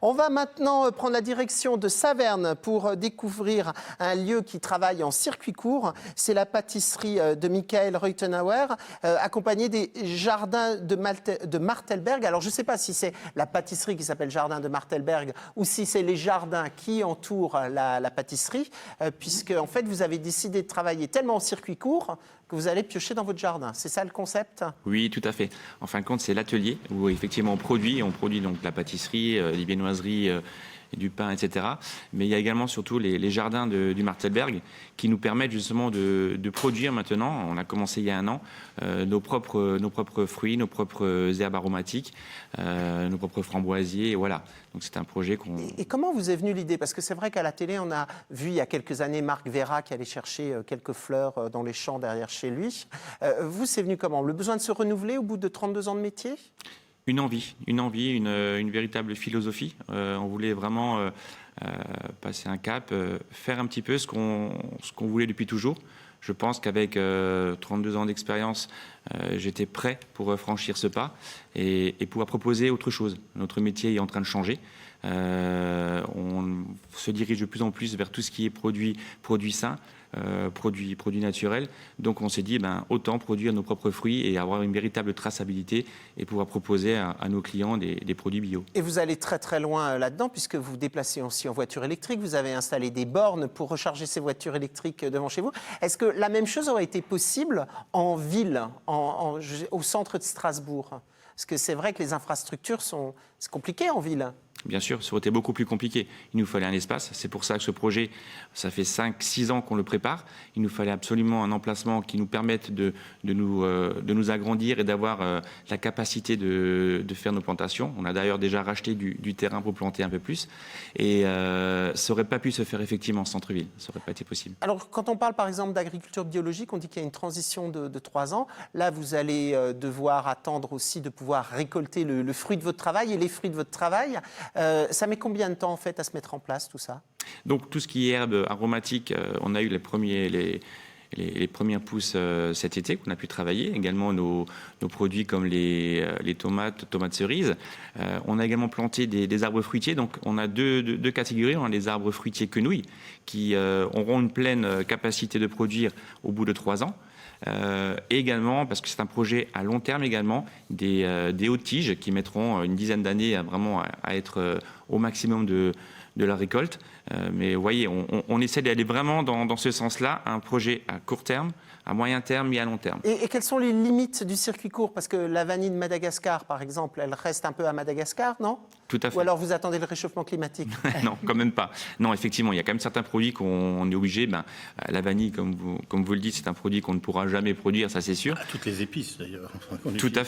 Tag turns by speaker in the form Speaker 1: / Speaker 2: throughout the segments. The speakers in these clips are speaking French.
Speaker 1: On va maintenant prendre la direction de Saverne pour découvrir un lieu qui travaille en circuit court. C'est la pâtisserie de Michael Reutenauer, accompagnée des jardins de Martelberg. Alors je ne sais pas si c'est la pâtisserie qui s'appelle Jardin de Martelberg ou si c'est les jardins qui entourent la pâtisserie, puisque en fait vous avez décidé de travailler tellement en circuit court que vous allez piocher dans votre jardin. C'est ça le concept ?
Speaker 2: Oui, tout à fait. En fin de compte, c'est l'atelier où effectivement on produit donc la pâtisserie, les viennoiseries, du pain, etc. Mais il y a également surtout les jardins du Martelberg qui nous permettent justement de produire maintenant, on a commencé il y a 1 an, nos propres fruits, nos propres herbes aromatiques, nos propres framboisiers, et voilà. Donc c'est un projet qu'on...
Speaker 1: Et comment vous est venue l'idée ? Parce que c'est vrai qu'à la télé, on a vu il y a quelques années Marc Vera qui allait chercher quelques fleurs dans les champs derrière chez lui. Vous, c'est venu comment ? Le besoin de se renouveler au bout de 32 ans de métier ?
Speaker 2: Une envie, une véritable philosophie. On voulait vraiment passer un cap, faire un petit peu ce qu'on voulait depuis toujours. Je pense qu'avec 32 ans d'expérience, j'étais prêt pour franchir ce pas et pouvoir proposer autre chose. Notre métier est en train de changer. On se dirige de plus en plus vers tout ce qui est produits sains, produits naturels. Donc on s'est dit, autant produire nos propres fruits et avoir une véritable traçabilité et pouvoir proposer à nos clients des produits bio.
Speaker 1: Et vous allez très très loin là-dedans puisque vous vous déplacez aussi en voiture électrique. Vous avez installé des bornes pour recharger ces voitures électriques devant chez vous. Est-ce que la même chose aurait été possible en ville, au centre de Strasbourg ? Parce que c'est vrai que les infrastructures c'est compliqué en ville.
Speaker 2: Bien sûr, ça aurait été beaucoup plus compliqué. Il nous fallait un espace. C'est pour ça que ce projet, ça fait 5-6 ans qu'on le prépare. Il nous fallait absolument un emplacement qui nous permette de nous agrandir et d'avoir la capacité de faire nos plantations. On a d'ailleurs déjà racheté du terrain pour planter un peu plus. Et ça n'aurait pas pu se faire effectivement en centre-ville. Ça n'aurait pas été possible.
Speaker 1: Alors, quand on parle par exemple d'agriculture biologique, on dit qu'il y a une transition de 3 ans. Là, vous allez devoir attendre aussi de pouvoir récolter le fruit de votre travail et les fruits de votre travail. Ça met combien de temps en fait à se mettre en place tout ça ?
Speaker 2: Donc tout ce qui est herbes aromatiques, on a eu les premières pousses cet été qu'on a pu travailler. Également nos produits comme les tomates cerises. On a également planté des arbres fruitiers. Donc on a deux catégories. On a les arbres fruitiers quenouilles qui auront une pleine capacité de produire au bout de 3 ans. Et également, parce que c'est un projet à long terme également, des hautes tiges qui mettront une dizaine d'années à être au maximum de la récolte. Mais vous voyez, on essaie d'aller vraiment dans ce sens-là, un projet à court terme, à moyen terme et à long terme.
Speaker 1: Et quelles sont les limites du circuit court ? Parce que la vanille de Madagascar, par exemple, elle reste un peu à Madagascar, non ?
Speaker 2: Tout à fait.
Speaker 1: Ou alors vous attendez le réchauffement climatique ?
Speaker 2: Non, quand même pas. Non, effectivement, il y a quand même certains produits qu'on est obligé. La vanille, comme vous le dites, c'est un produit qu'on ne pourra jamais produire, ça c'est sûr.
Speaker 3: Toutes les épices d'ailleurs.
Speaker 2: Tout à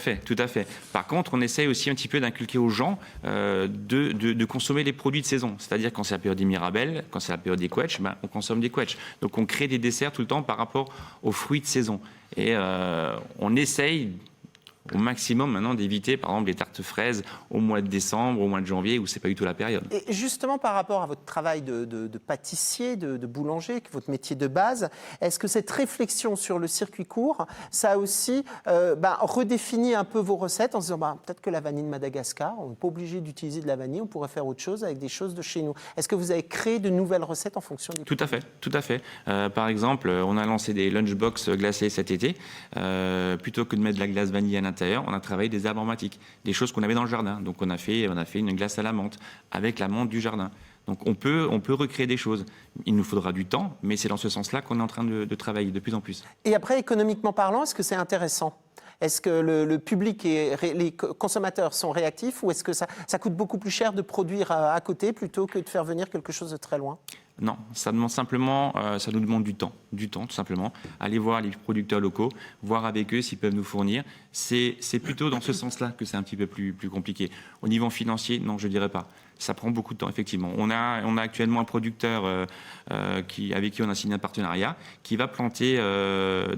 Speaker 2: fait. Par contre, on essaye aussi un petit peu d'inculquer aux gens de consommer les produits de saison. C'est-à-dire quand c'est la période des mirabelles, quand c'est la période des quetchs, on consomme des quetchs. Donc on crée des desserts tout le temps par rapport aux fruits de saison. Et on essaye au maximum maintenant d'éviter par exemple les tartes fraises au mois de décembre, au mois de janvier où c'est pas du tout la période.
Speaker 1: Et justement par rapport à votre travail de pâtissier, de boulanger, votre métier de base, est-ce que cette réflexion sur le circuit court, ça a aussi redéfini un peu vos recettes en se disant peut-être que la vanille de Madagascar, on n'est pas obligé d'utiliser de la vanille, on pourrait faire autre chose avec des choses de chez nous. Est-ce que vous avez créé de nouvelles recettes en fonction des produits ?
Speaker 2: Tout à fait. Par exemple, on a lancé des lunchbox glacés cet été. Plutôt que de mettre de la glace vanille à l'intérieur, on a travaillé des herbes aromatiques, des choses qu'on avait dans le jardin. Donc on a fait une glace à la menthe avec la menthe du jardin. Donc on peut recréer des choses. Il nous faudra du temps, mais c'est dans ce sens-là qu'on est en train de travailler de plus en plus.
Speaker 1: Et après, économiquement parlant, est-ce que c'est intéressant ? Est-ce que le public et les consommateurs sont réactifs ou est-ce que ça coûte beaucoup plus cher de produire à côté plutôt que de faire venir quelque chose de très loin ?
Speaker 2: Non, ça demande simplement, ça nous demande du temps tout simplement. Aller voir les producteurs locaux, voir avec eux s'ils peuvent nous fournir. C'est plutôt dans ce sens-là que c'est un petit peu plus compliqué. Au niveau financier, non, je dirais pas. Ça prend beaucoup de temps, effectivement. On a actuellement un producteur avec qui on a signé un partenariat qui va planter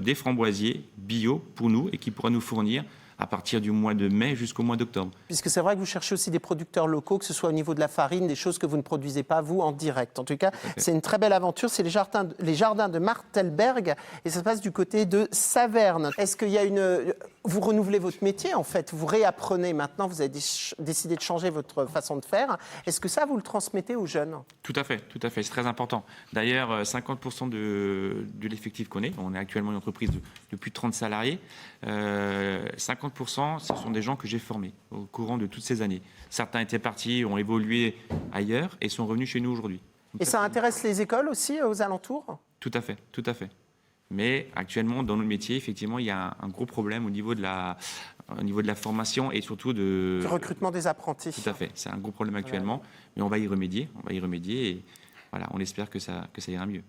Speaker 2: des framboisiers bio pour nous et qui pourra nous fournir à partir du mois de mai jusqu'au mois d'octobre.
Speaker 1: Puisque c'est vrai que vous cherchez aussi des producteurs locaux, que ce soit au niveau de la farine, des choses que vous ne produisez pas, vous, en direct. En tout cas, c'est une très belle aventure. C'est les jardins de Martelberg et ça se passe du côté de Saverne. Est-ce qu'il y a vous renouvelez votre métier, en fait, vous réapprenez maintenant, vous avez décidé de changer votre façon de faire. Est-ce que ça, vous le transmettez aux jeunes?
Speaker 2: Tout à fait, c'est très important. D'ailleurs, 50% de l'effectif qu'on est, on est actuellement une entreprise de plus de 30 salariés, 50%, ce sont des gens que j'ai formés au courant de toutes ces années. Certains étaient partis, ont évolué ailleurs et sont revenus chez nous aujourd'hui.
Speaker 1: Et ça intéresse les écoles aussi, aux alentours?
Speaker 2: Tout à fait. Mais actuellement, dans notre métier, effectivement, il y a un gros problème au niveau de la formation et surtout du
Speaker 1: recrutement des apprentis.
Speaker 2: Tout à fait. C'est un gros problème actuellement, mais on va y remédier. Et voilà, on espère que ça ira mieux.